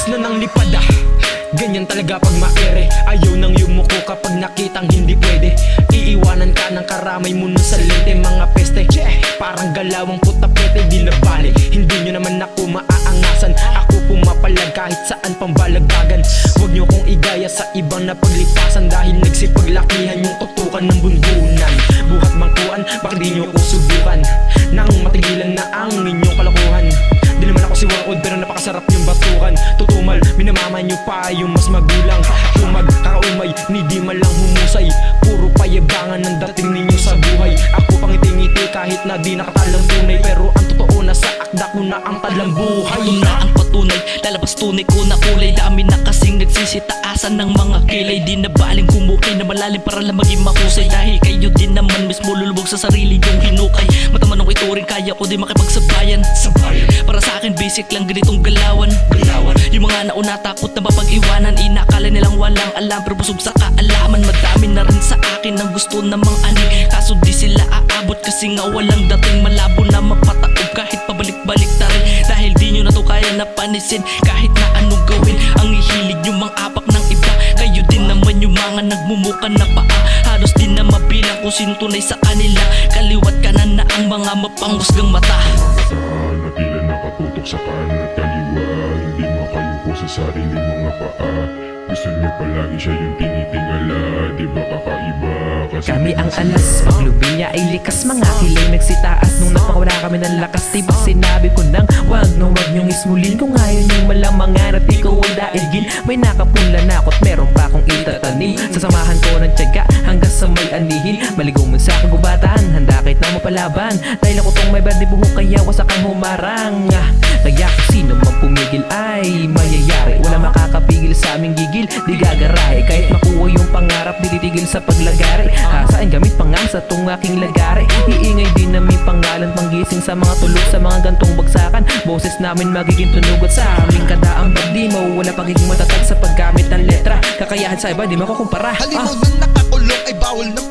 na ng lipad Ganyan talaga pag maere. Ayaw nang yumuko kapag nakitang hindi pwede. Iiwanan ka ng karamay mo nun sa lente. Mga peste, parang galawang putapete. Di na bale, hindi nyo naman ako maaangasan. Ako pumapalag kahit saan pang balagbagan. Huwag nyo kong igaya sa ibang napaglipasan. Dahil nagsipaglakihan yung tutukan ng bundunan. Buhat mangkuan, bakit di nyo ko subukan? Nang matigilan na ang inyong kalokohan. Di naman ako si Wangod pero napakasarap yung batukan. Tutumal, minamama nyo pa yung mas magulang. Tumag, kakaumay, ni di malang humusay. Puro payabangan ang dating ninyo sa buhay. Ako pang ngiti-ngiti kahit na di nakatalang tunay. Pero ang totoo na sa akda ko na ang talang buhay. Ito na ang patunay, lalabas tunay ko na kulay. Dami na kasing nagsisitaasan ng mga kilay. Di na baling kumukay na malalim para lang maging mahusay. Dahil kayo din naman mismo lulubog sa sarili yung hinukay. Matamanong ituring kaya ko di makipagsabayan. Para sa akin basic lang ganitong galawan. Yung mga nauna takot na mapag-iwanan. Inakala nilang walang alam pero busog sa kaalaman. Madami na rin sa akin ang gusto namang ani. Kaso di sila aabot kasi nga walang dating. Malabo na mapataob kahit pabalik-balik na rin. Dahil di nyo na to kaya napanisin. Kahit na anong gawin ang ihilig yung mga apak ng iba. Kayo din naman yung mga nagmumuka na paa. Halos din na mabilang kung sino tunay sa kanila. Kaliwat kanan na ang mga mapanghusgang mata. Na tila nakatutok sa kanan at kaliwa. Hindi makayuko sa sarili mga paa. Gusto niyo palagi siya yung tinitingala. Di ba kakaiba? Kasi kami ang alas, paglubi niya ay likas. Mga kilay nagsitaas nung napakawala kami ng lakas. Diba sinabi ko nang wag na wag niyong ismulin. Kung ayaw niyong malamangan at ikaw ang daigin. May nakapunla na ako't meron pa akong itatanim. Sasamahan ko ng tiyaga hanggang sa may anihin. Maligaw mo sa kagubatan, handa kahit na mapalaban. Dahil ako tong may badi buhok kaya wasa kang humarang. Kaya kung sino man pumigil ay mayayari. Wala makakapigil sa aming gigil, di gagarahe. Kahit makuha yung pangarap, di titigil sa paglagari. Hasaan gamit pangasa tong aking lagari. Iingay din namin pangalan, panggising sa mga tulog. Sa mga gantong bagsakan, boses namin magiging tunugot. Sa aming kadaang bagdi, mawawala pagiging matatag sa paggamit ng letra. Kakayahan sa iba, di makukumpara. Halimaw na nakakulong ay bawal ng